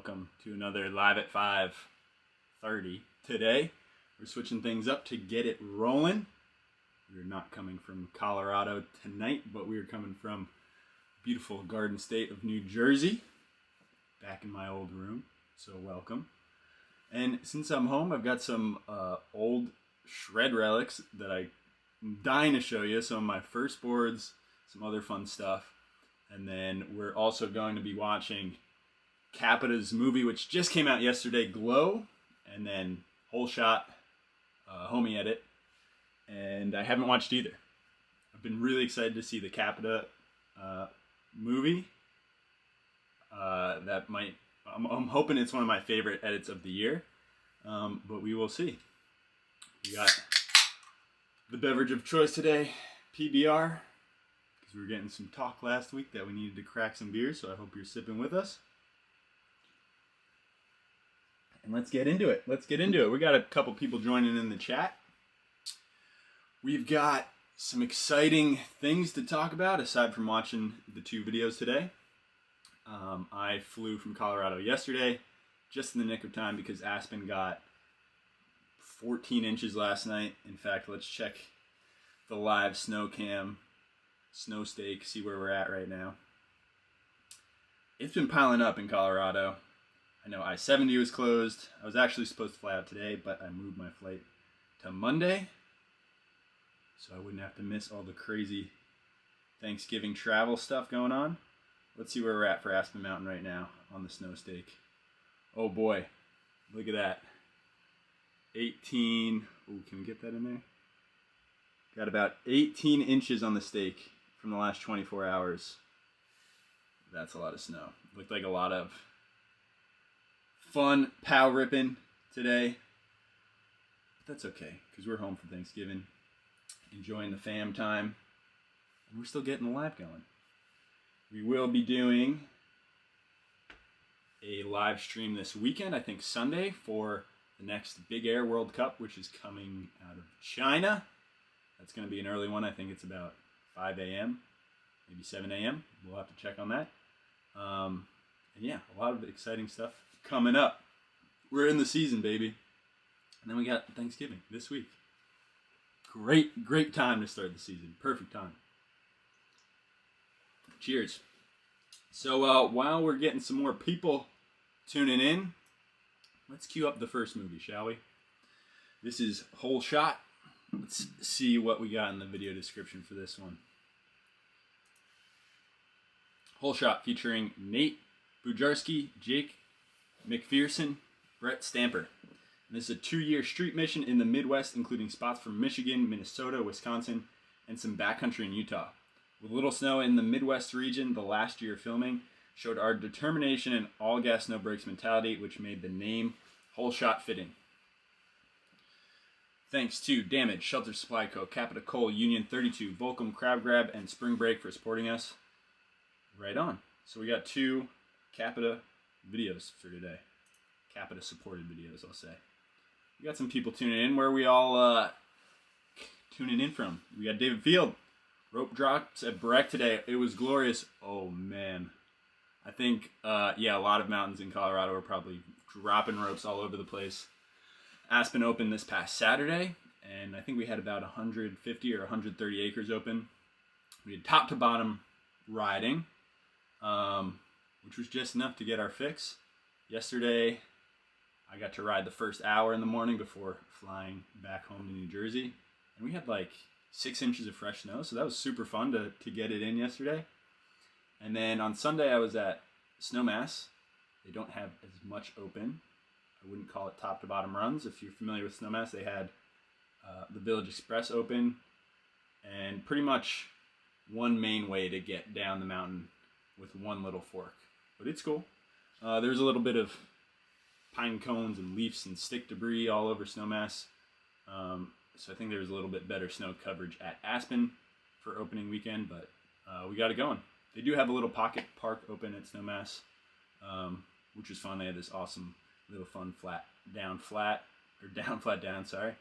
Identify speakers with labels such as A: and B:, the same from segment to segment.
A: welcome to another Live at 5:30. Today, we're switching things up to get it rolling. We're not coming from Colorado tonight, but we are coming from beautiful Garden State of New Jersey, back in my old room, so welcome. And since I'm home, I've got some old shred relics that I'm dying to show you, some of my first boards, some other fun stuff. And then we're also going to be watching Capita's movie, which just came out yesterday, Glow, and then Holeshot, Homie Edit, and I haven't watched either. I've been really excited to see the Capita movie. I'm hoping it's one of my favorite edits of the year, but we will see. We got the beverage of choice today, PBR, because we were getting some talk last week that we needed to crack some beers, so I hope you're sipping with us. And let's get into it. We got a couple people joining in the chat. We've got some exciting things to talk about aside from watching the two videos today. I flew from Colorado yesterday, just in the nick of time because Aspen got 14 inches last night. In fact, let's check the live snow cam, snow stake, see where we're at right now. It's been piling up in Colorado. I know I-70 was closed. I was actually supposed to fly out today, but I moved my flight to Monday, so I wouldn't have to miss all the crazy Thanksgiving travel stuff going on. Let's see where we're at for Aspen Mountain right now on the snow stake. Oh boy, look at that. 18, ooh, can we get that in there? Got about 18 inches on the stake from the last 24 hours. That's a lot of snow. Looked like a lot of fun pow ripping today. But that's okay, because we're home for Thanksgiving, enjoying the fam time, and we're still getting the live going. We will be doing a live stream this weekend, I think Sunday, for the next Big Air World Cup, which is coming out of China. That's going to be an early one. I think it's about 5 a.m., maybe 7 a.m. We'll have to check on that. And yeah, a lot of exciting stuff coming up. We're in the season, baby. And then we got Thanksgiving this week. Great time to start the season. Perfect time. Cheers. So while we're getting some more people tuning in, let's cue up the first movie, shall we? This is Holeshot. Let's see what we got in the video description for this one. Holeshot featuring Nate Bujarski, Jake McPherson, Brett Stamper. And this is a 2-year street mission in the Midwest, including spots from Michigan, Minnesota, Wisconsin, and some backcountry in Utah. With little snow in the Midwest region, the last year of filming showed our determination and all gas no brakes mentality, which made the name Holeshot fitting. Thanks to Damage, Shelter Supply Co., Capita Coal, Union 32, Volcom, Crab Grab, and Spring Break for supporting us. Right on. So we got 2 Capita videos for today. Capita supported videos, I'll say. We got some people tuning in. Where are we all tuning in from? We got David Field. Rope drops at Breck today. It was glorious. Oh, man. I think, yeah, a lot of mountains in Colorado are probably dropping ropes all over the place. Aspen opened this past Saturday, and I think we had about 150 or 130 acres open. We had top to bottom riding, which was just enough to get our fix. Yesterday, I got to ride the first hour in the morning before flying back home to New Jersey, and we had like 6 inches of fresh snow, so that was super fun to get it in yesterday. And then on Sunday, I was at Snowmass. They don't have as much open. I wouldn't call it top to bottom runs. If you're familiar with Snowmass, they had the Village Express open, and pretty much one main way to get down the mountain with one little fork. But it's cool. There's a little bit of pine cones and leaves and stick debris all over Snowmass. So I think there was a little bit better snow coverage at Aspen for opening weekend, but we got it going. They do have a little pocket park open at Snowmass, which is fun. They had this awesome little fun flat down, sorry.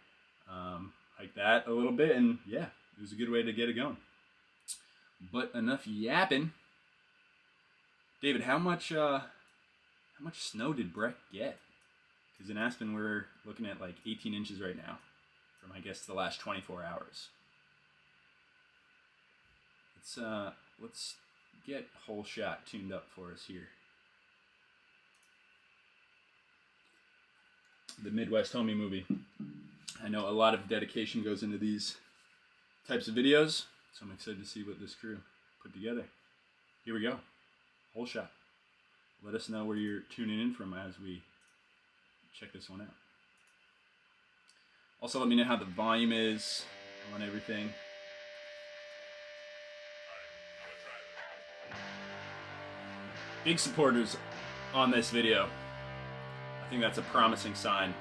A: Hike that a little bit, and yeah, it was a good way to get it going. But enough yapping. David, how much How much snow did Breck get? Because in Aspen we're looking at like 18 inches right now from, I guess, the last 24 hours. Let's get Holeshot tuned up for us here. The Midwest Homie movie. I know a lot of dedication goes into these types of videos, so I'm excited to see what this crew put together. Here we go. Holeshot. Let us know where you're tuning in from as we check this one out. Also, let me know how the volume is on everything. Big supporters on this video. I think that's a promising sign.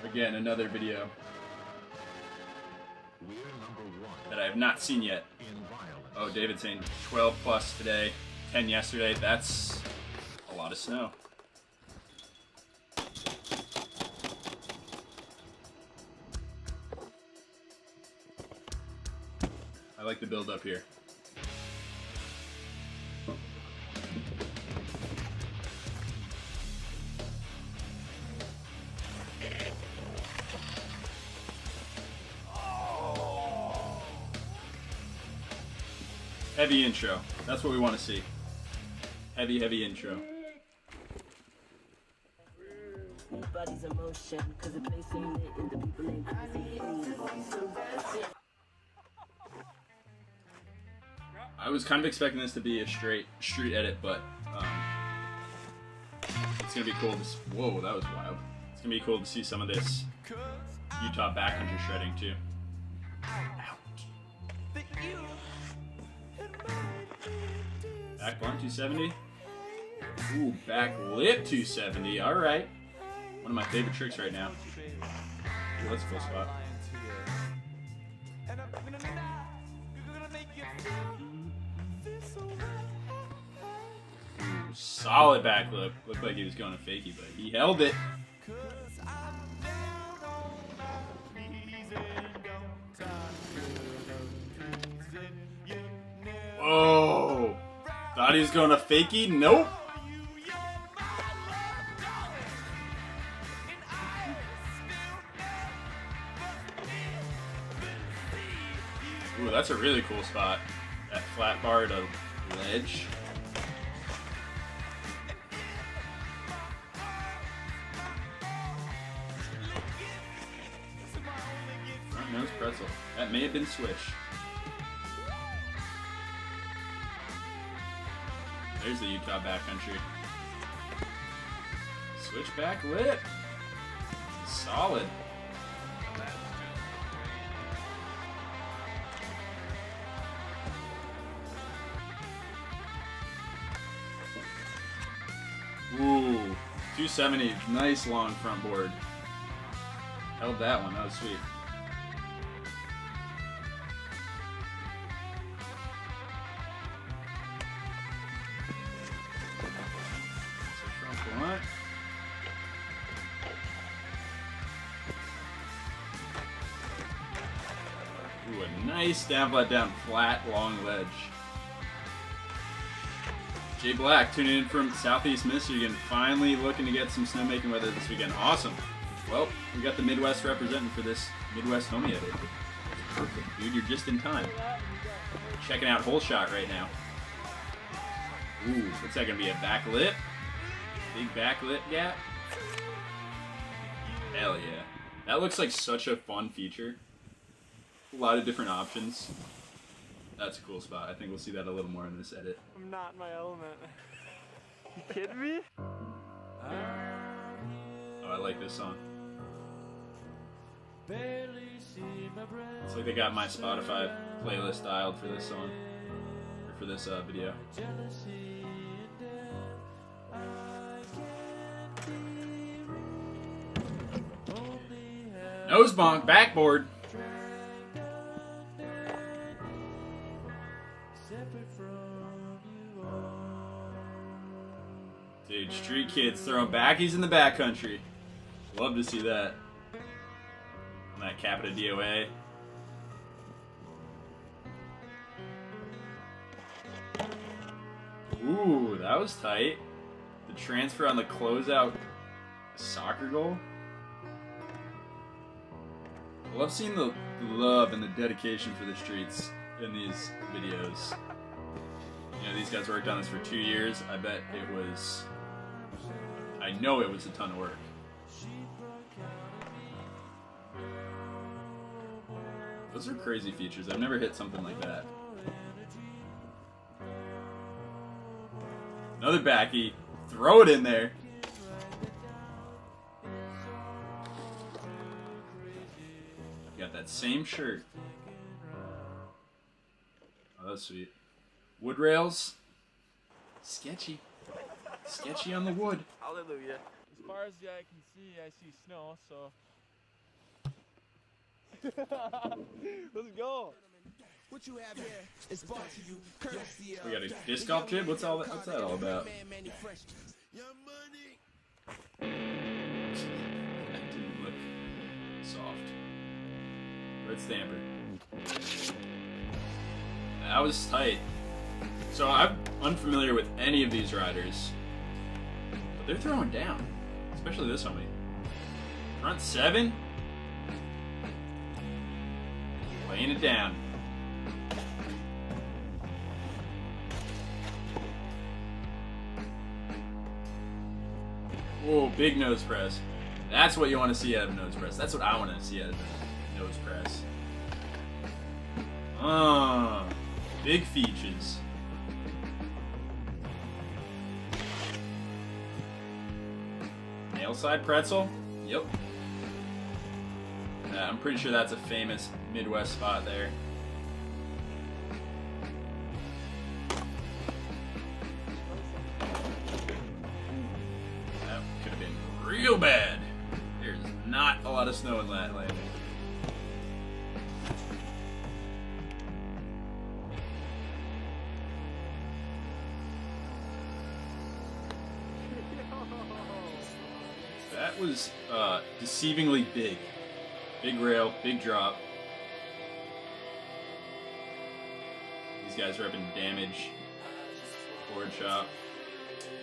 A: Again, another video that I have not seen yet. Oh, David saying 12 plus today, 10 yesterday. That's a lot of snow. I like the build up here. Heavy intro. That's what we want to see. Heavy, heavy intro. I was kind of expecting this to be a straight street edit, but it's gonna be cool to see. Whoa, that was wild. It's gonna be cool to see some of this Utah backcountry shredding too. Back barn 270. Ooh, back lip 270. All right. One of my favorite tricks right now. Ooh, that's a cool spot. Ooh, solid back lip. Looked like he was going to fakie, but he held it. Oh. Thought he was going to fakie? Nope. Ooh, that's a really cool spot. That flat bar to ledge. Front nose pretzel. That may have been switch. There's the Utah backcountry. Switch back lip. Solid. Ooh, 270. Nice long front board. Held that one. That was sweet. Ooh, a nice down flat down flat long ledge. Jay Black tuning in from Southeast Michigan, finally looking to get some snowmaking weather this weekend. Awesome. Well, we got the Midwest representing for this Midwest Homie edit. Perfect, dude. You're just in time. Checking out Holeshot right now. Ooh, what's that gonna be? A back lip? Big back lip gap? Hell yeah. That looks like such a fun feature. A lot of different options. That's a cool spot. I think we'll see that a little more in this edit.
B: I'm not in my element. You kidding me?
A: Oh, I like this song. It's like they got my Spotify playlist dialed for this song. Or for this video. Nose bonk, backboard. Dude, street kids throwing backies in the backcountry. Love to see that. On that Capita DOA. Ooh, that was tight. The transfer on the closeout soccer goal. I love seeing the love and the dedication for the streets in these videos. You know, these guys worked on this for 2 years. I bet it was... I know it was a ton of work. Those are crazy features. I've never hit something like that. Another backy. Throw it in there. I've got that same shirt. Oh, that's sweet. Wood rails. Sketchy. Sketchy on the wood.
B: Hallelujah. As far as the eye can see, I see snow, so... Let's go.
C: What you have here is brought to you courtesy of...
A: We got a disc golf jib? What's that all about? That didn't look soft. Red stamper. That was tight. So I'm unfamiliar with any of these riders, but they're throwing down, especially this homie. Front 7. Laying it down. Whoa, big nose press. That's what you want to see out of a nose press. That's what I want to see out of a nose press. Big features. Nail side pretzel? Yep. I'm pretty sure that's a famous Midwest spot there. That could have been real bad. There's not a lot of snow in that landing. That was deceivingly big. Big rail, big drop. These guys are up in Damage. Holeshot.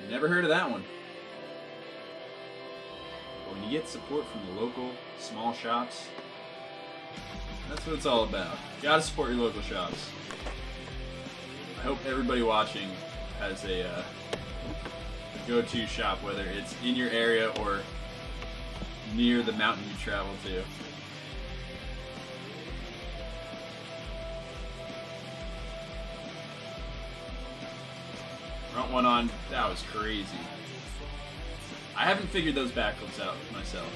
A: Never heard of that one. But when you get support from the local small shops, that's what it's all about. You gotta support your local shops. I hope everybody watching has a go-to shop, whether it's in your area or near the mountain you travel to. Front one on, that was crazy. I haven't figured those backflips out myself.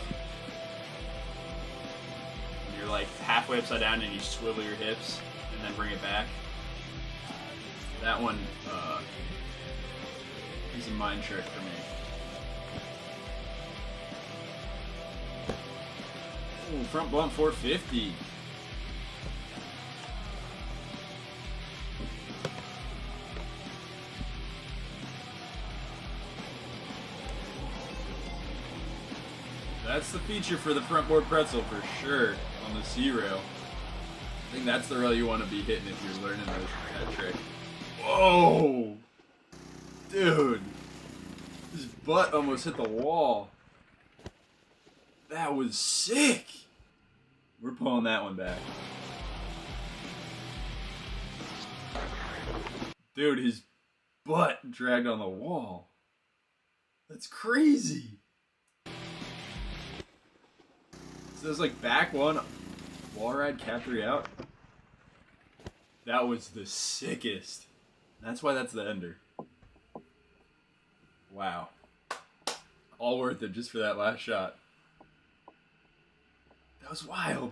A: When you're like halfway upside down and you swivel your hips and then bring it back. That one is a mind trick for me. Ooh, front bump 450. That's the feature for the front board pretzel for sure on the C-rail. I think that's the rail you want to be hitting if you're learning that trick. Whoa! Dude! His butt almost hit the wall. That was sick! We're pulling that one back. Dude, his butt dragged on the wall. That's crazy! So there's like back one, wall ride, cap 3 out. That was the sickest. That's why that's the ender. Wow. All worth it just for that last shot. That was wild.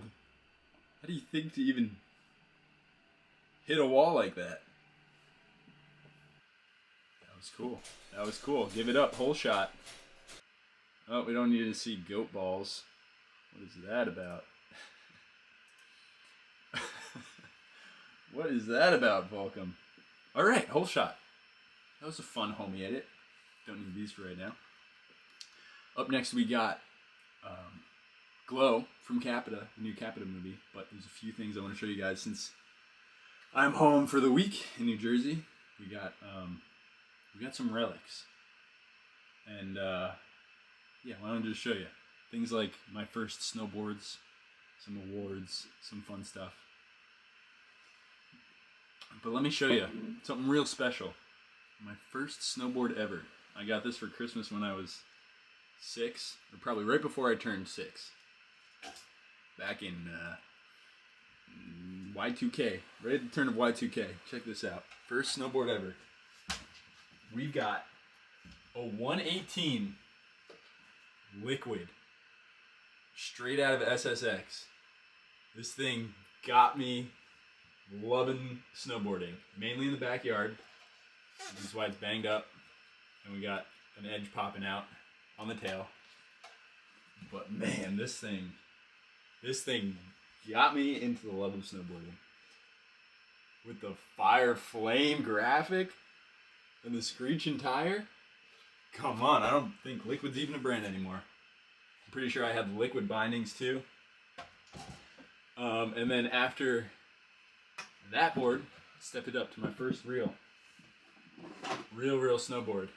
A: How do you think to even hit a wall like that? That was cool. That was cool. Give it up. Holeshot. Oh, we don't need to see goat balls. What is that about? What is that about, Volcom? Alright, Holeshot. That was a fun homie edit. Don't need these for right now. Up next we got Glow from Capita, the new Capita movie. But there's a few things I want to show you guys since I'm home for the week in New Jersey. We got we got some relics. And yeah, why don't I just show you things like my first snowboards, some awards, some fun stuff. But let me show you something real special. My first snowboard ever. I got this for Christmas when I was 6, or probably right before I turned 6. Back in Y2K, right at the turn of Y2K. Check this out. First snowboard ever. We've got a 118 liquid straight out of SSX. This thing got me loving snowboarding, mainly in the backyard. This is why it's banged up, and we got an edge popping out on the tail. But man, this thing got me into the love of snowboarding. With the fire flame graphic and the screeching tire. Come on, I don't think Liquid's even a brand anymore. I'm pretty sure I had liquid bindings too. And then after that board, stepped it up to my first real snowboard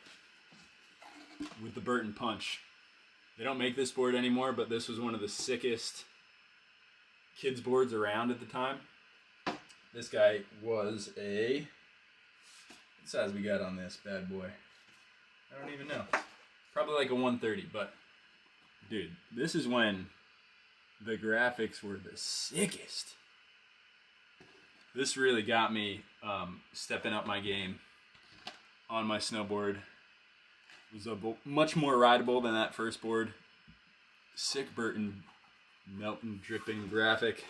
A: with the Burton Punch. They don't make this board anymore, but this was one of the sickest kids boards around at the time. This guy was a, what size we got on this bad boy? I don't even know. Probably like a 130, but dude, this is when the graphics were the sickest. This really got me stepping up my game on my snowboard. It was much more rideable than that first board. Sick Burton melting, dripping graphic.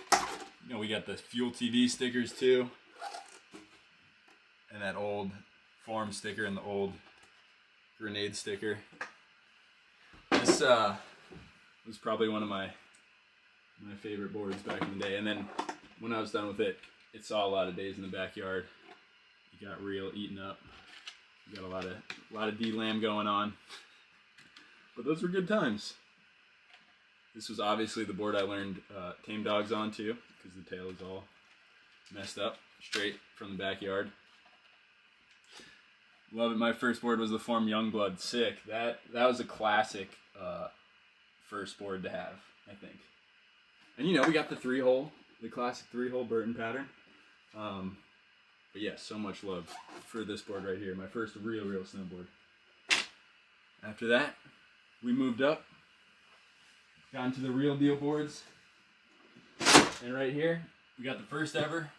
A: You know, we got the Fuel TV stickers too. And that old Form sticker and the old Grenade sticker. This was probably one of my favorite boards back in the day. And then when I was done with it, it saw a lot of days in the backyard. It got real eaten up. We got a lot of D-Lam going on. But those were good times. This was obviously the board I learned tame dogs on too, because the tail is all messed up, straight from the backyard. Love it. My first board was the Form Youngblood. Sick. That was a classic first board to have, I think. And you know, we got the classic 3-hole Burton pattern. But yeah, so much love for this board right here. My first real snowboard. After that, we moved up, got into the real deal boards. And right here, we got the first ever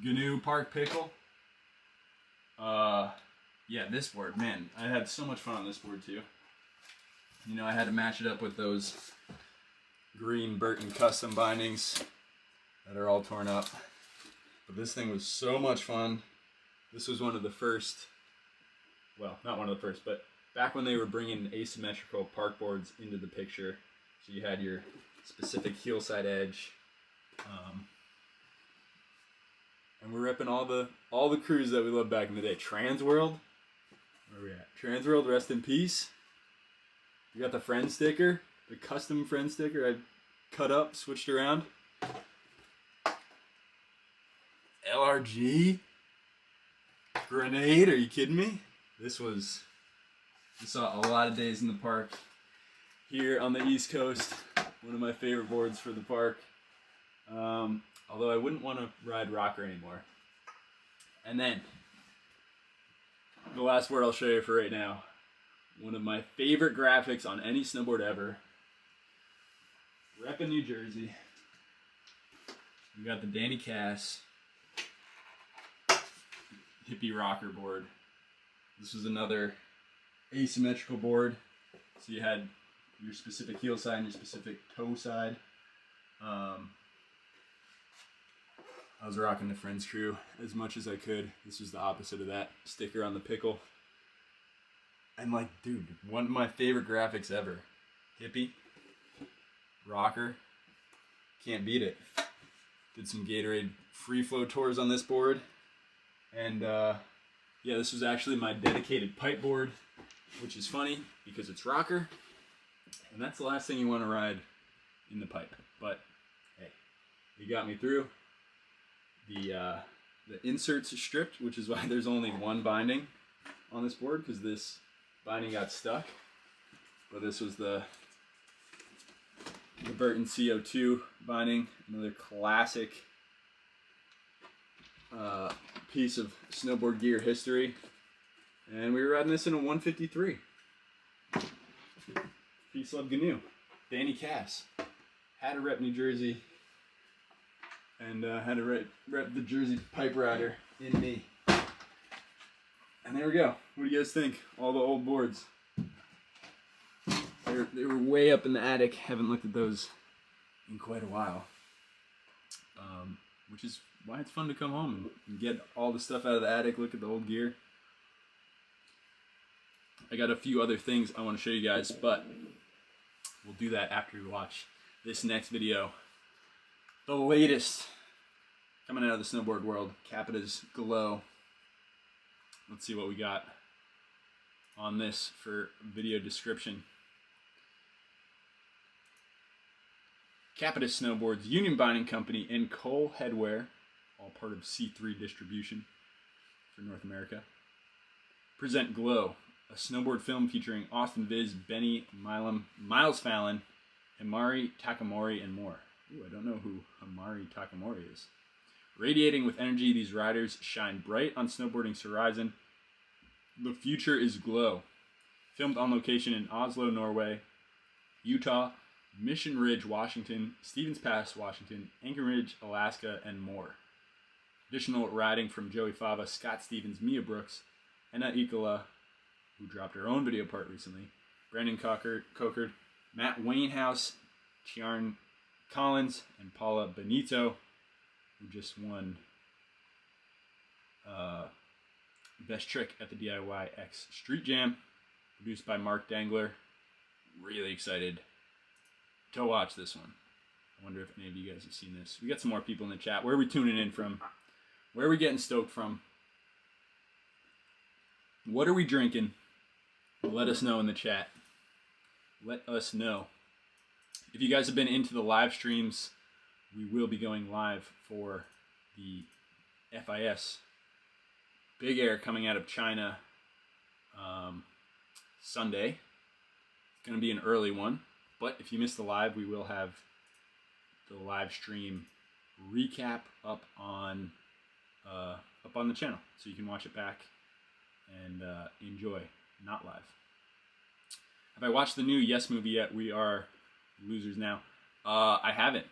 A: GNU Park Pickle. Yeah, this board, man, I had so much fun on this board too. You know, I had to match it up with those green Burton custom bindings that are all torn up. But this thing was so much fun. This was one of the first, well, not one of the first, but back when they were bringing asymmetrical park boards into the picture. So you had your specific heel side edge. And we're repping all the crews that we loved back in the day. Transworld, where are we at? Transworld, rest in peace. We got the friend sticker, the custom friend sticker I cut up, switched around. LRG, Grenade, are you kidding me? We saw a lot of days in the park here on the East Coast. One of my favorite boards for the park. Although I wouldn't want to ride Rocker anymore. And then, the last board I'll show you for right now. One of my favorite graphics on any snowboard ever. Reppin' New Jersey. We got the Danny Cass Hippie Rocker board. This was another asymmetrical board. So you had your specific heel side and your specific toe side. I was rocking the Friends crew as much as I could. This was the opposite of that sticker on the pickle. And like, dude, one of my favorite graphics ever. Hippie, Rocker, can't beat it. Did some Gatorade free flow tours on this board. And yeah, this was actually my dedicated pipe board, which is funny because it's Rocker. And that's the last thing you want to ride in the pipe. But hey, you got me through. The The inserts are stripped, which is why there's only one binding on this board, because this binding got stuck. But this was the Burton CO2 binding, another classic piece of snowboard gear history. And we were riding this in a 153. Peace, love, GNU. Danny Cass. Had to rep New Jersey. And had to rep the Jersey pipe rider in me. And there we go. What do you guys think? All the old boards. They were way up in the attic. Haven't looked at those in quite a while. Which is why it's fun to come home and get all the stuff out of the attic, look at the old gear. I got a few other things I want to show you guys, but we'll do that after we watch this next video. The latest coming out of the snowboard world, Capita's Glow. Let's see what we got on this for video description. Capita Snowboards, Union Binding Company, and Cole Headwear, all part of C3 Distribution for North America, present Glow, a snowboard film featuring Austin Viz, Benny Milam, Miles Fallon, Himari Takamori, and more. Ooh, I don't know who Himari Takamori is. Radiating with energy, these riders shine bright on snowboarding's horizon. The future is Glow. Filmed on location in Oslo, Norway, Utah, Mission Ridge, Washington, Stevens Pass, Washington, Anchorage, Alaska, and more. Additional riding from Joey Fava, Scott Stevens, Mia Brooks, Anna Ikola, who dropped her own video part recently, Brandon Cochard, Matt Wainhouse, Tiarn Collins, and Paula Benito, who just won Best Trick at the DIY X Street Jam, produced by Mark Dangler. Really excited to watch this one. I wonder if any of you guys have seen this. We got some more people in the chat. Where are we tuning in from? Where are we getting stoked from? What are we drinking? Let us know in the chat. Let us know. If you guys have been into the live streams, we will be going live for the FIS Big Air coming out of China Sunday. It's going to be an early one. But if you missed the live, we will have the live stream recap up on the channel, so you can watch it back and enjoy. Not live. Have I watched the new Yes movie yet? We are losers now. I haven't.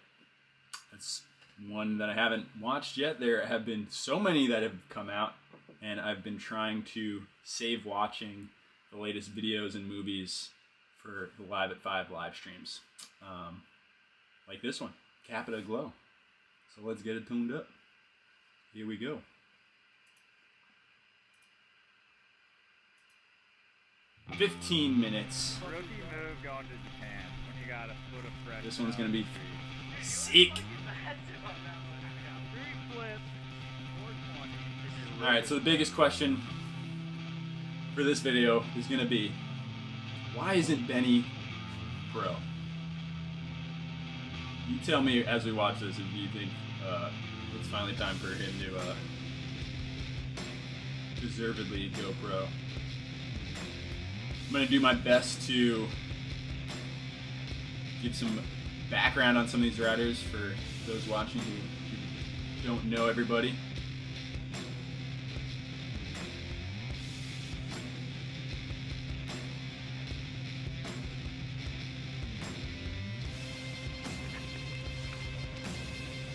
A: That's one that I haven't watched yet. There have been so many that have come out, and I've been trying to save watching the latest videos and movies for the Live at 5 live streams. Like this one, Capita Glow. So let's get it tuned up. Here we go. "15 minutes.
B: Rookie move going to Japan when you got a foot of fresh.
A: This one's gonna be sick. Alright, so the biggest question for this video is gonna be, why isn't Benny pro? You tell me as we watch this if you think it's finally time for him to deservedly go pro. I'm going to do my best to give some background on some of these riders for those watching who don't know everybody.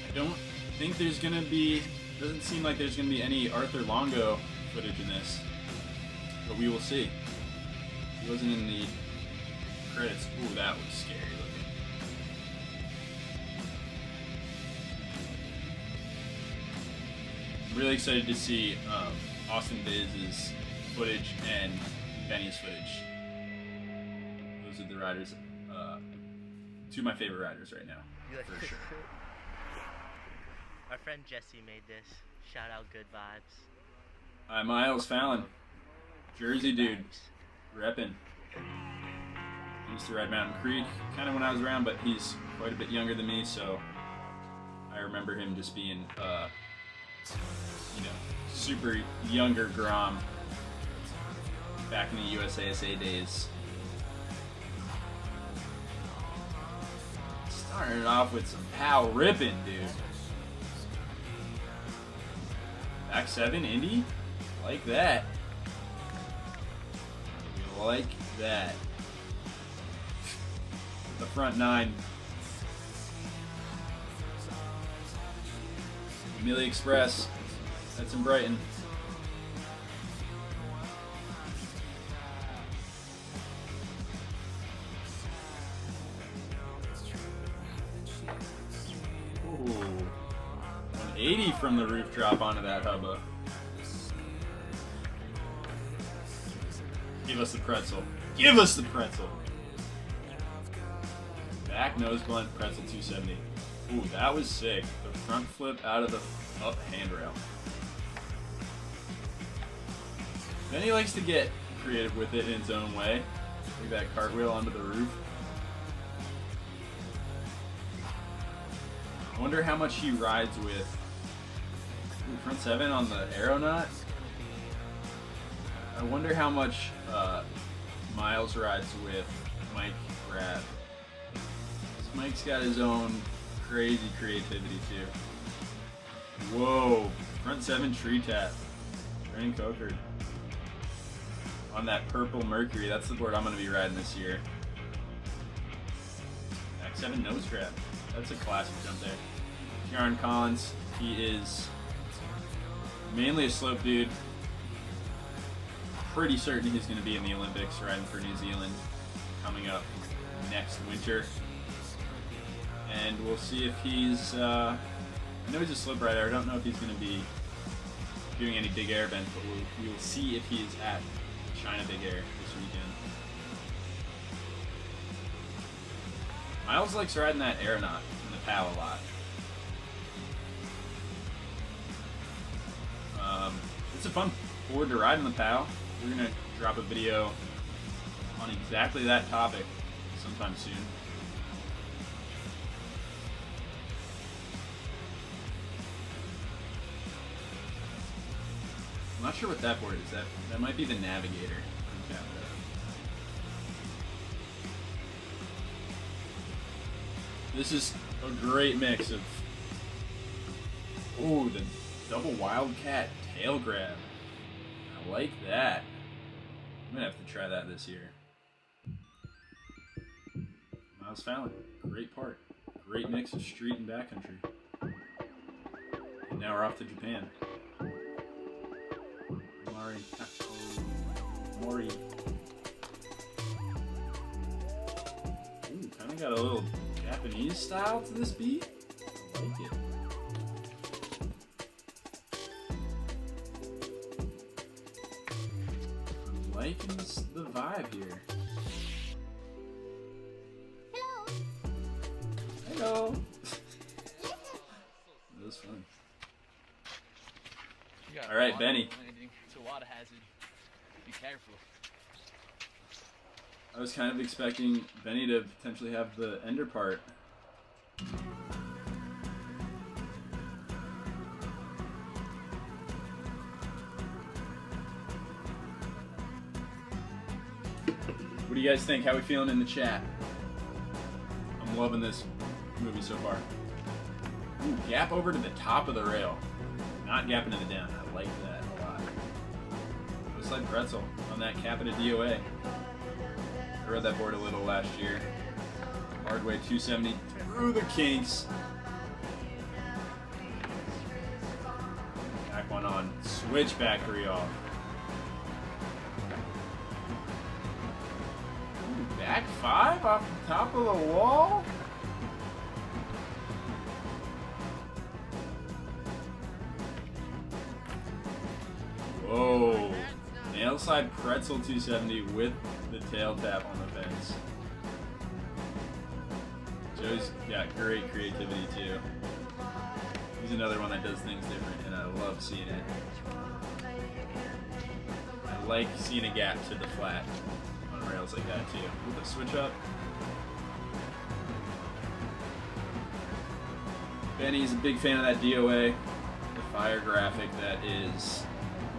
A: I don't think there's going to be, doesn't seem like there's going to be any Arthur Longo footage in this, but we will see. He wasn't in the credits. Ooh, that was scary looking. I'm really excited to see Austin Viz's footage and Benny's footage. Those are the riders, two of my favorite riders right now, for sure.
D: Our friend Jesse made this. Shout out, good vibes.
A: Hi, Miles Fallon. Jersey dude. Reppin'. He used to ride Mountain Creek kind of when I was around, but he's quite a bit younger than me, so I remember him just being you know, super younger Grom back in the USASA days. Starting it off with some pow ripping, dude. Back 7, Indy. Like that. Like that. The front 9. Amelia Express. That's in Brighton. Ooh. 180 from the roof drop onto that hubba. Give us the pretzel. Give us the pretzel. Back nose blunt pretzel 270. Ooh, that was sick. The front flip out of the up handrail. Then he likes to get creative with it in his own way. Like that cartwheel onto the roof. I wonder how much he rides with. Ooh, front 7 on the aeronaut. I wonder how much Miles rides with Mike Grab. Mike's got his own crazy creativity too. Whoa, front 7 tree tap. Brennan Coker. On that purple Mercury, that's the board I'm going to be riding this year. Back 7 nose grab. That's a classic jump there. Kieran Collins, he is mainly a slope dude. Pretty certain he's going to be in the Olympics riding for New Zealand coming up next winter. And we'll see if he's, I know he's a slope rider. I don't know if he's going to be doing any big air bends, but we'll see if he's at China Big Air this weekend. Miles likes riding that aeronaut in the PAL a lot. It's a fun board to ride in the PAL. We're going to drop a video on exactly that topic sometime soon. I'm not sure what that board is. That might be the Navigator from Capita. This is a great mix of, ooh, the double Wildcat tail grab. I like that. I'm gonna have to try that this year. Miles Fallon, great part. Great mix of street and backcountry. And now we're off to Japan. Mori. Ooh, kind of got a little Japanese style to this beat. I like it. I'm liking the vibe here. Hello. That was fun. All right, Benny.
E: It's a water hazard. Be careful.
A: I was kind of expecting Benny to potentially have the ender part. What do you guys think? How we feeling in the chat? I'm loving this movie so far. Ooh, gap over to the top of the rail. Not gapping it down. I like that a lot. Looks like pretzel on that Capita DOA. I rode that board a little last year. Hardway 270 through the kinks. Back one on. Switchback 3 off. Ooh, back 5 off the top of the wall. Whoa. Nail side pretzel 270 with the tail tap on the fence. Joe's got great creativity too. He's another one that does things different and I love seeing it. I like seeing a gap to the flat on rails like that too. With the switch up. Benny's a big fan of that DOA. The fire graphic that is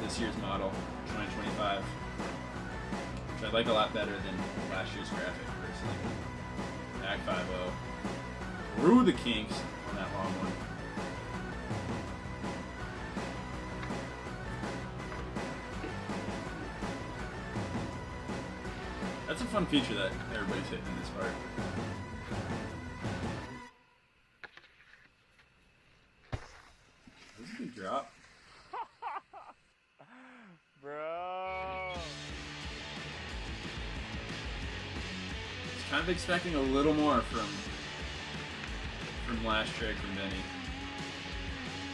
A: this year's model, 2025, which I like a lot better than last year's graphic, personally. Back 5.0. Through the kinks on that long one. That's a fun feature that everybody's hitting in this part. This is a good drop.
B: Bro.
A: I was kind of expecting a little more from last trick from Benny.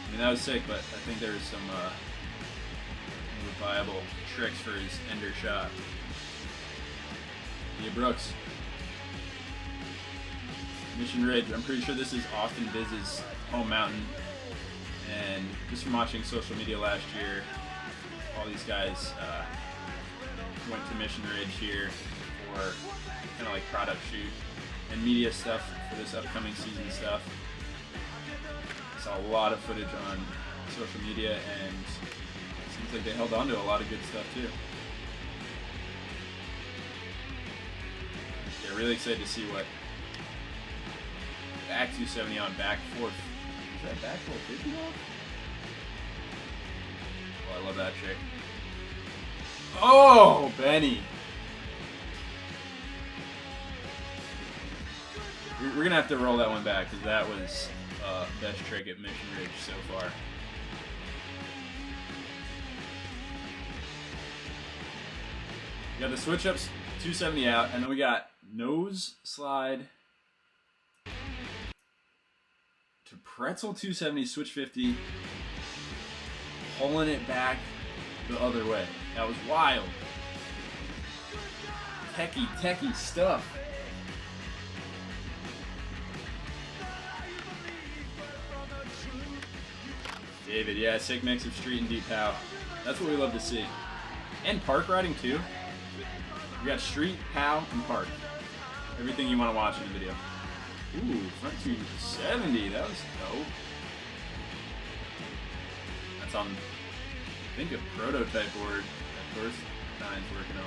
A: I mean, that was sick, but I think there was some more viable tricks for his ender shot. Yeah, Brooks. Mission Ridge. I'm pretty sure this is Austin Biz's home mountain. And just from watching social media last year, all these guys went to Mission Ridge here for kind of like product shoot and media stuff for this upcoming season stuff. I saw a lot of footage on social media, and it seems like they held on to a lot of good stuff too. Yeah, really excited to see what back 270 on back 4. Is that back 450 off? Oh, I love that trick. Oh, Benny! We're gonna have to roll that one back because that was best trick at Mission Ridge so far. We got the switch ups 270 out, and then we got nose slide to pretzel 270, switch 50, pulling it back the other way. That was wild. Techie stuff. David, yeah, sick mix of street and deep pow. That's what we love to see. And park riding too. We got street, pow, and park. Everything you want to watch in the video. Ooh, front 270, that was dope. That's on, I think, a prototype board that First Nine's working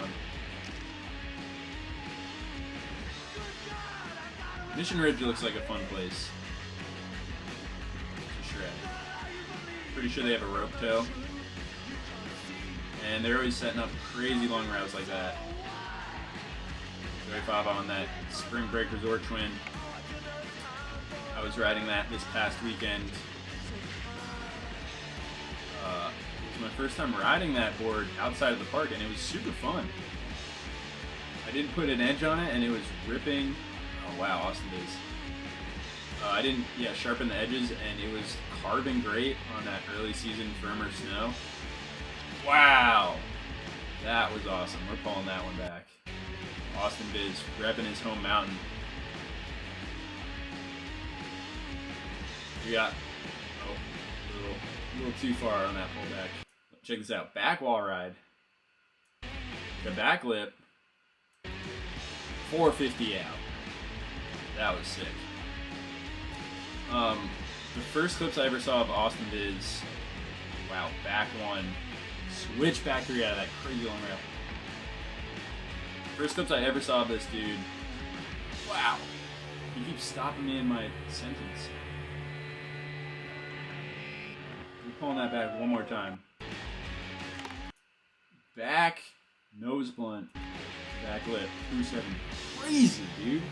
A: on. Mission Ridge looks like a fun place to shred. Pretty sure they have a rope tow. And they're always setting up crazy long routes like that. Joey Fava on that Spring Break Resort Twin. I was riding that this past weekend. It was my first time riding that board outside of the park, and it was super fun. I didn't put an edge on it, and it was ripping. Oh wow, Austin Days. I didn't, sharpen the edges, and it was carving great on that early season firmer snow. Wow, that was awesome. We're pulling that one back. Austin Biz repping his home mountain. We got a little too far on that pullback. Check this out. Back wall ride. The back lip. 450 out. That was sick. The first clips I ever saw of Austin Biz, wow, back one, switch back 3 out of that crazy long rail. First clips I ever saw of this dude, wow, he keeps stopping me in my sentence. I'm pulling that back one more time. Back, nose blunt, back lip, 270, crazy dude.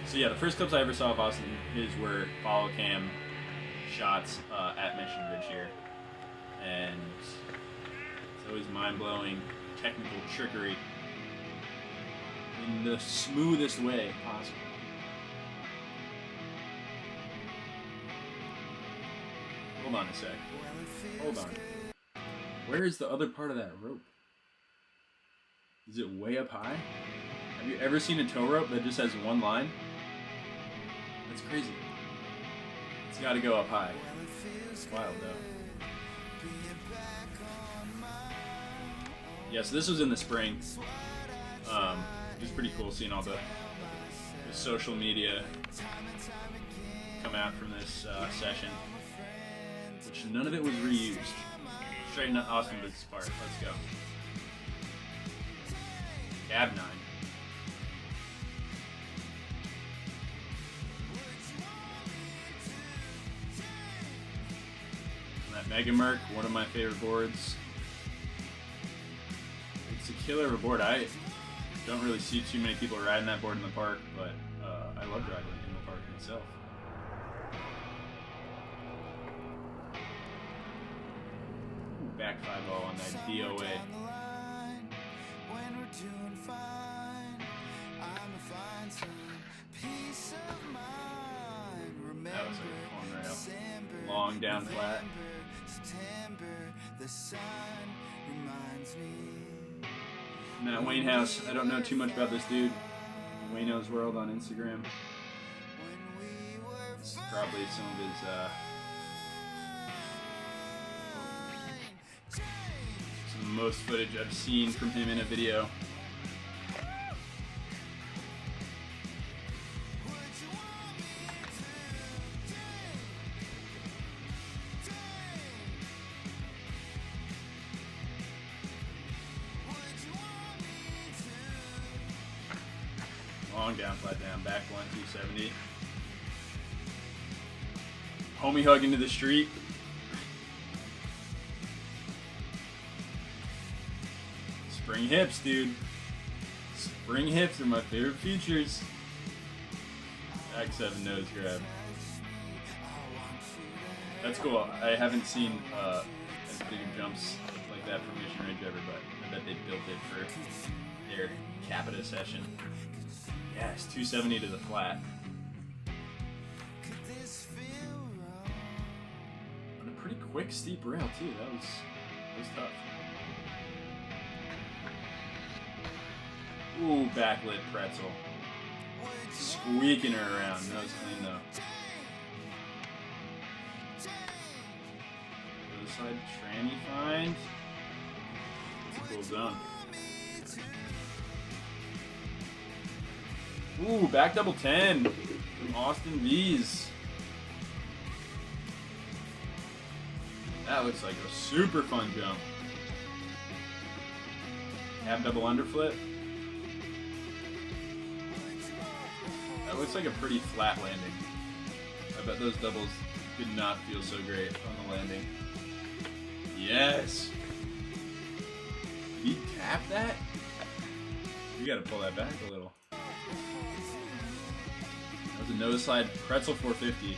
A: So yeah, the first clips I ever saw of Austin Biz were follow cam shots at Mission Ridge here, and it's always mind-blowing technical trickery in the smoothest way possible. Hold on a sec. Hold on. Where is the other part of that rope? Is it way up high? Have you ever seen a tow rope that just has one line? That's crazy. It's got to go up high. It's wild though. Yeah, so this was in the spring. It was pretty cool seeing all the social media come out from this session. which none of it was reused. Straighten up Austin Boots part. Let's go. Cab 9. And that Mega Merc, one of my favorite boards. It's a killer of a board. I don't really see too many people riding that board in the park, but I love riding it in the park myself. Ooh, back 5-0 on that DOA. That was like a fun rail. Long down flat. Matt Waynehouse, I don't know too much about this dude. Wayno's World on Instagram. This is probably some of his some of the most footage I've seen from him in a video. Long down, flat down, back one, 270. Homie hug into the street. Spring hips, dude. Spring hips are my favorite features. Back 7 nose grab. That's cool. I haven't seen as big of jumps like that from Mission Range ever, but I bet they built it for their Capita session. Yes, 270 to the flat. On a pretty quick, steep rail too. That was tough. Ooh, backlit pretzel. Squeaking her around. That was clean though. Other side tranny find. It's a cool zone. Ooh, back double 10 from Austin V's. That looks like a super fun jump. Cab double underflip. That looks like a pretty flat landing. I bet those doubles did not feel so great on the landing. Yes! Did he tap that? You gotta pull that back a little. That was a nose slide pretzel 450.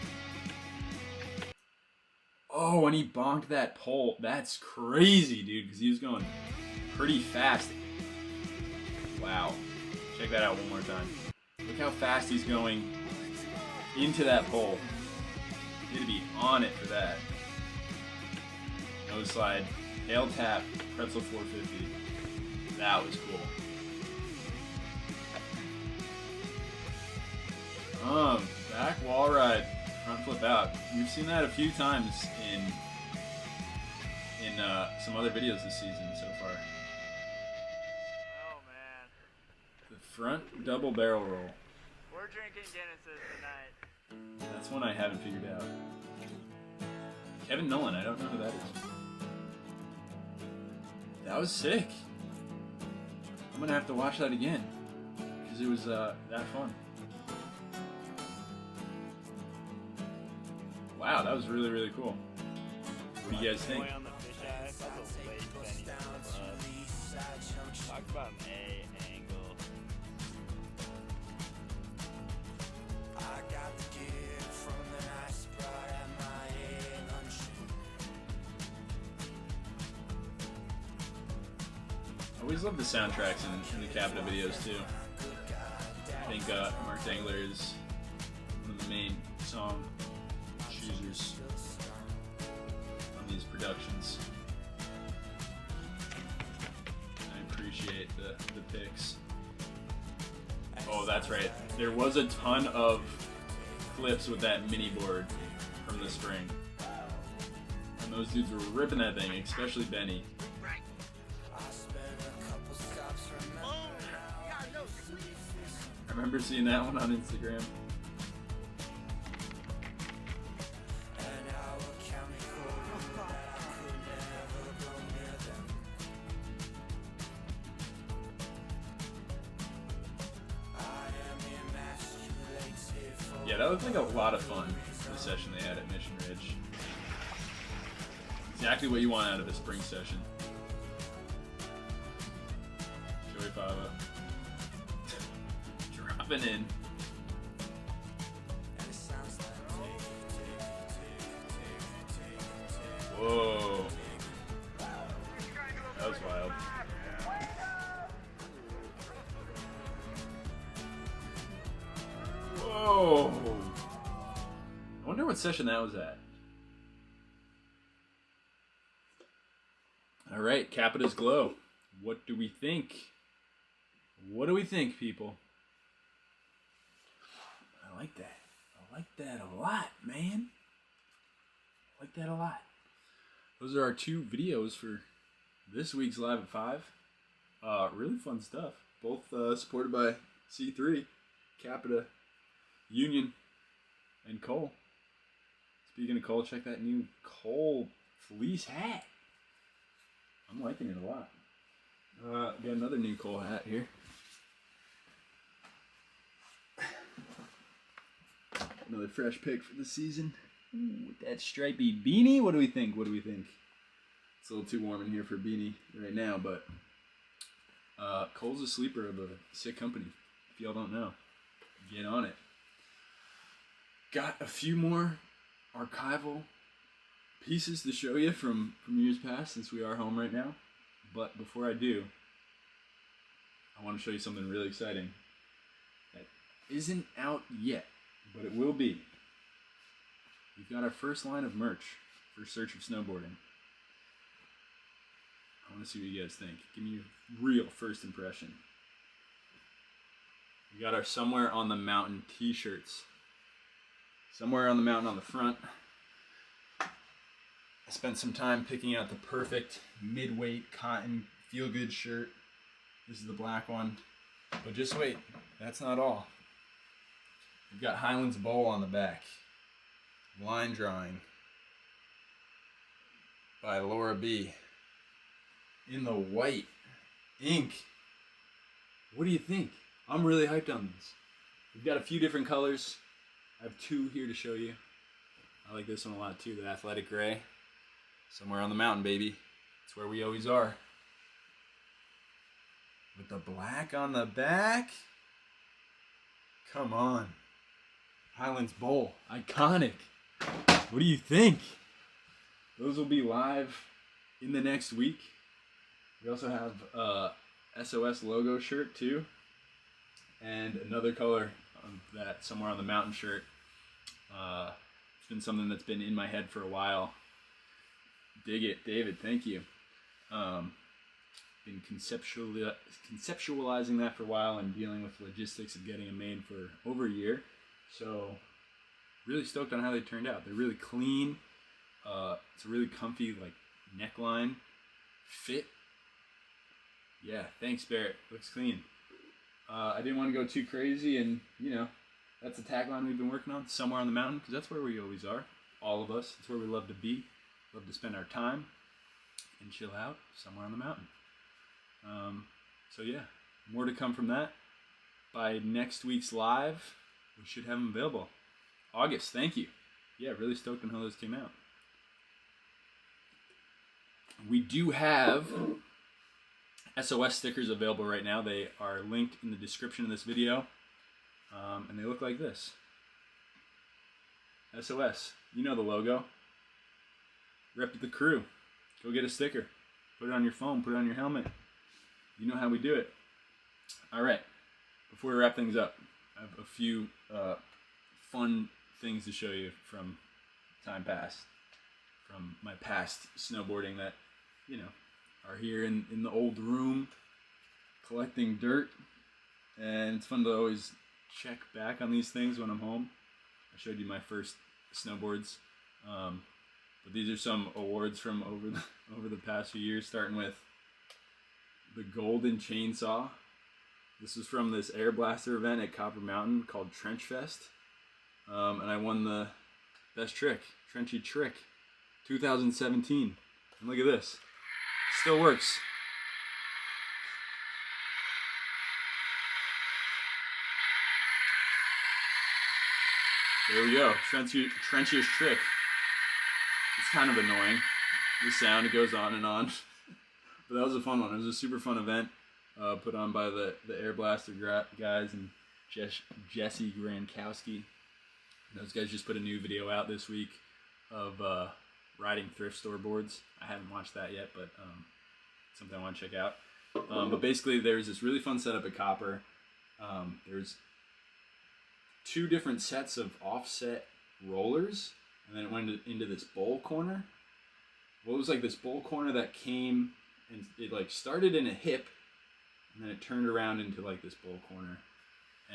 A: Oh, and he bonked that pole. That's crazy, dude, because he was going pretty fast. Wow. Check that out one more time. Look how fast he's going into that pole. He had to be on it for that. Nose slide, tail tap, pretzel 450. That was cool. Back wall ride, front flip out. We've seen that a few times in some other videos this season so far.
B: Oh man.
A: The front double barrel roll.
B: We're drinking Guinnesses tonight.
A: That's one I haven't figured out. Kevin Nolan, I don't know who that is. That was sick. I'm gonna have to watch that again because it was that fun. Wow, that was really, really cool. What do you guys think?
B: On the fisheye, that's a late Benny Talk about an A angle.
C: I got the gift from the nice bride at my luncheon.
A: I always love the soundtracks in the Capita videos too. I think Mark Dangler is one of the main song choosers on these productions. I appreciate the picks. Oh, that's right. There was a ton of clips with that mini board from the spring. And those dudes were ripping that thing, especially Benny. I remember seeing that one on Instagram. Yeah, that looked like a lot of fun, the session they had at Mission Ridge. Exactly what you want out of a spring session. Joey Fava. Dropping in. Whoa. That was wild. Whoa. I wonder what session that was at. All right, Capita's Glow. What do we think? What do we think, people? I like that. I like that a lot, man. I like that a lot. Those are our 2 videos for this week's Live at 5. Really fun stuff. Both supported by C3, Capita, Union, and Cole. Speaking of Cole, check that new Cole fleece hat. I'm liking it a lot. Got another new Cole hat here. Another fresh pick for the season. Ooh, with that stripy beanie. What do we think? What do we think? It's a little too warm in here for a beanie right now, but Cole's a sleeper of a sick company. If y'all don't know, get on it. Got a few more archival pieces to show you from years past, since we are home right now. But before I do, I want to show you something really exciting that isn't out yet, but it will be. We've got our first line of merch for Search of Snowboarding. I want to see what you guys think. Give me your real first impression. We got our Somewhere on the Mountain t-shirts. Somewhere on the Mountain on the front. I spent some time picking out the perfect mid-weight cotton feel-good shirt. This is the black one. But just wait, that's not all. We've got Highlands Bowl on the back. Line drawing by Laura B. In the white ink. What do you think? I'm really hyped on this. We've got a few different colors. I have 2 here to show you. I like this one a lot too, the athletic gray. Somewhere on the mountain, baby. It's where we always are. With the black on the back. Come on. Highlands Bowl. Iconic. What do you think? Those will be live in the next week. We also have a SOS logo shirt too. And another color of that Somewhere on the Mountain shirt. It's been something that's been in my head for a while. Dig it, David. Thank you. Been conceptualizing that for a while and dealing with logistics of getting them made for over a year. So really stoked on how they turned out. They're really clean. It's a really comfy like neckline fit. Yeah, thanks Barrett. Looks clean. I didn't want to go too crazy, and you know, that's the tagline we've been working on, Somewhere on the Mountain, because that's where we always are. All of us. It's where we love to be. Love to spend our time and chill out somewhere on the mountain. So yeah, more to come from that. By next week's live, we should have them available. August, thank you. Yeah, really stoked on how those came out. We do have SOS stickers available right now. They are linked in the description of this video. And they look like this. SOS, you know the logo. Rep the crew. Go get a sticker. Put it on your phone, put it on your helmet. You know how we do it. Alright, before we wrap things up, I have a few fun things to show you from time past. From my past snowboarding that, you know, are here in the old room collecting dirt. And it's fun to always check back on these things when I'm home. I showed you my first snowboards. But these are some awards from over the past few years, starting with the Golden Chainsaw. This was from this Air Blaster event at Copper Mountain called Trench Fest. And I won the best trick, Trenchy Trick, 2017. And look at this. Still works. There we go. Trenchier's trick. It's kind of annoying. The sound, it goes on and on. But that was a fun one. It was a super fun event put on by the Air Blaster guys and Jesse Grankowski. Those guys just put a new video out this week of riding thrift store boards. I haven't watched that yet, but something I want to check out. But basically, there's this really fun setup at Copper. There's 2 different sets of offset rollers, and then it went into this bowl corner. Well, it was like this bowl corner that came, and it like started in a hip, and then it turned around into like this bowl corner.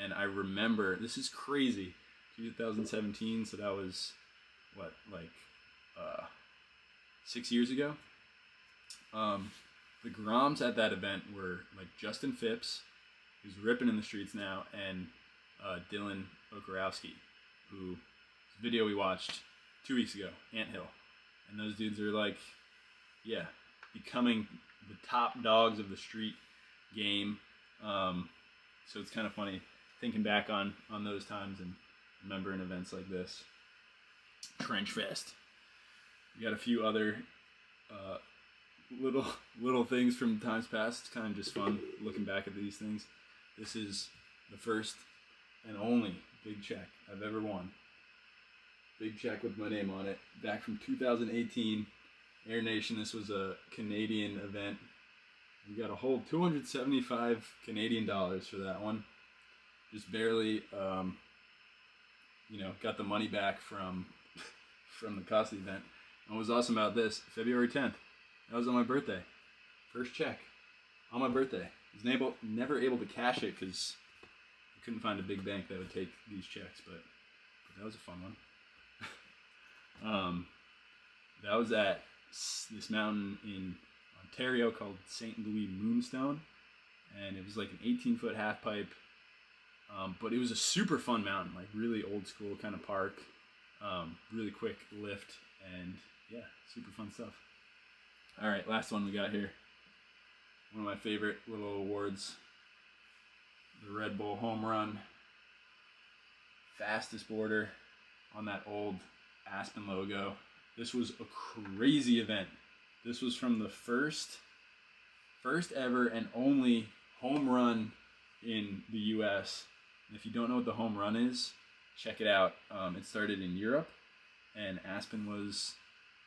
A: And I remember, this is crazy, 2017, so that was, what, like 6 years ago? The Groms at that event were like Justin Phipps, who's ripping in the streets now, and Dylan Okarowski, whose video we watched 2 weeks ago, Anthill. And those dudes are like, yeah, becoming the top dogs of the street game. So it's kind of funny thinking back on those times and remembering events like this. Trench Fest. We got a few other little things from times past. It's kind of just fun looking back at these things. This is the first and only big check I've ever won. Big check with my name on it. Back from 2018, Air Nation. This was a Canadian event. We got a whole 275 Canadian dollars for that one. Just barely, got the money back from the cost of the event. And what was awesome about this, February 10th, that was on my birthday. First check on my birthday. I was never able to cash it because I couldn't find a big bank that would take these checks, but that was a fun one. That was at this mountain in Ontario called St. Louis Moonstone, and it was like an 18-foot half pipe, but it was a super fun mountain, like really old school kind of park, really quick lift, and yeah, super fun stuff. All right, last one we got here. One of my favorite little awards, the Red Bull Home Run, fastest boarder on that old Aspen logo. This was a crazy event. This was from the first ever and only home run in the US. And if you don't know what the home run is, check it out. It started in Europe, and Aspen was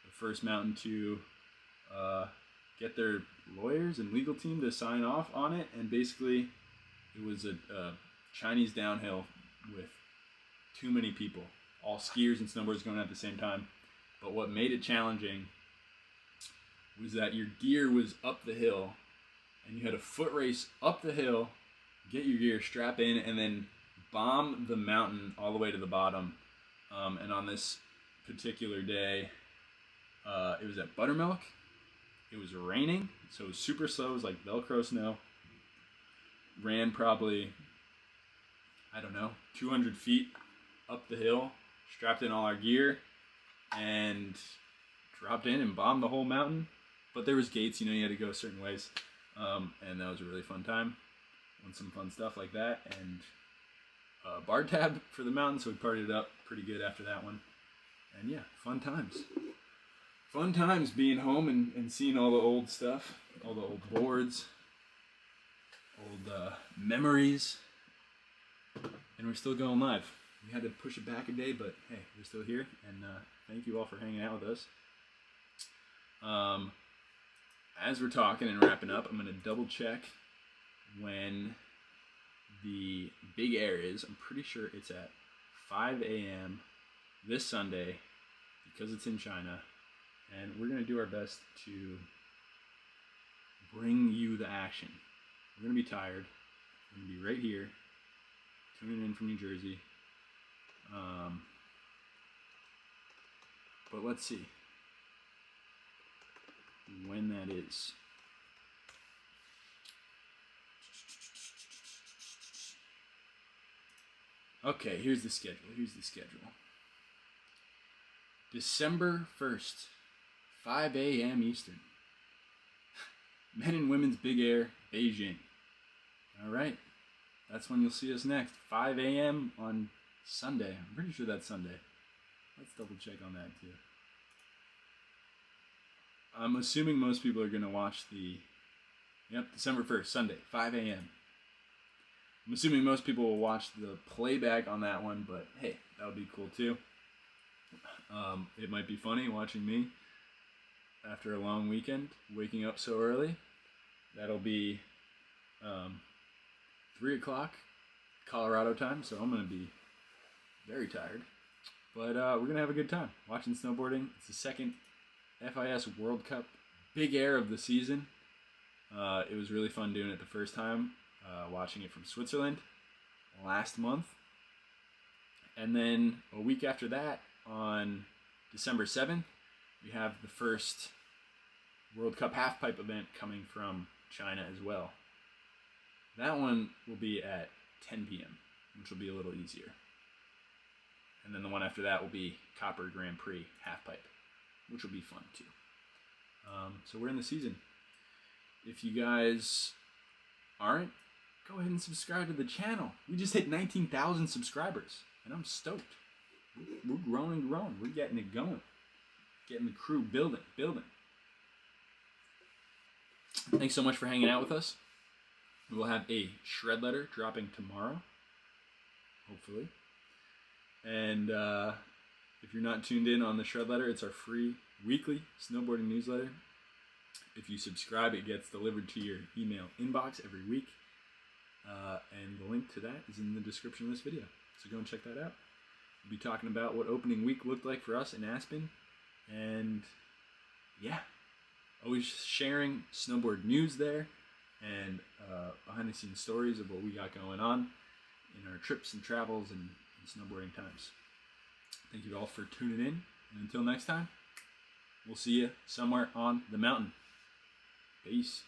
A: the first mountain to get their lawyers and legal team to sign off on it. And basically, it was a Chinese downhill with too many people, all skiers and snowboarders going at the same time. But what made it challenging was that your gear was up the hill, and you had a foot race up the hill, get your gear, strap in, and then bomb the mountain all the way to the bottom. And on this particular day, it was at Buttermilk. It was raining, so it was super slow. It was like Velcro snow. Ran probably, 200 feet up the hill, strapped in all our gear, and dropped in and bombed the whole mountain. But there was gates, you had to go certain ways. And that was a really fun time. Won some fun stuff like that. And bar tab for the mountain, so we partied it up pretty good after that one. And yeah, fun times. Fun times being home and seeing all the old stuff, all the old boards, old memories. And we're still going live. We had to push it back a day, but hey, we're still here. And thank you all for hanging out with us. As we're talking and wrapping up, I'm going to double check when the big air is. I'm pretty sure it's at 5 a.m. this Sunday because it's in China. And we're going to do our best to bring you the action. We're going to be tired. We're going to be right here, tuning in from New Jersey. But let's see when that is. Okay, here's the schedule. December 1st, 5 a.m. Eastern. Men and Women's Big Air, Beijing. All right, that's when you'll see us next. 5 a.m. on Sunday. I'm pretty sure that's Sunday. Let's double check on that too. I'm assuming most people are going to watch the, December 1st, Sunday, 5 a.m. I'm assuming most people will watch the playback on that one, but hey, that would be cool too. It might be funny watching me after a long weekend, waking up so early. That'll be 3 o'clock Colorado time, so I'm going to be very tired. But we're going to have a good time watching snowboarding. It's the second FIS World Cup big air of the season. It was really fun doing it the first time, watching it from Switzerland last month. And then a week after that, on December 7th, we have the first World Cup halfpipe event coming from China as well. That one will be at 10 p.m., which will be a little easier. And then the one after that will be Copper Grand Prix halfpipe, which will be fun too. So we're in the season. If you guys aren't, go ahead and subscribe to the channel. We just hit 19,000 subscribers, and I'm stoked. We're growing and growing. We're getting it going. Getting the crew building. Thanks so much for hanging out with us. We'll have a shred letter dropping tomorrow, hopefully. And if you're not tuned in on the shred letter, it's our free weekly snowboarding newsletter. If you subscribe, it gets delivered to your email inbox every week. And the link to that is in the description of this video. So go and check that out. We'll be talking about what opening week looked like for us in Aspen. And yeah, always sharing snowboard news there and behind the scenes stories of what we got going on in our trips and travels and snowboarding times. Thank you all for tuning in. And until next time, we'll see you somewhere on the mountain. Peace.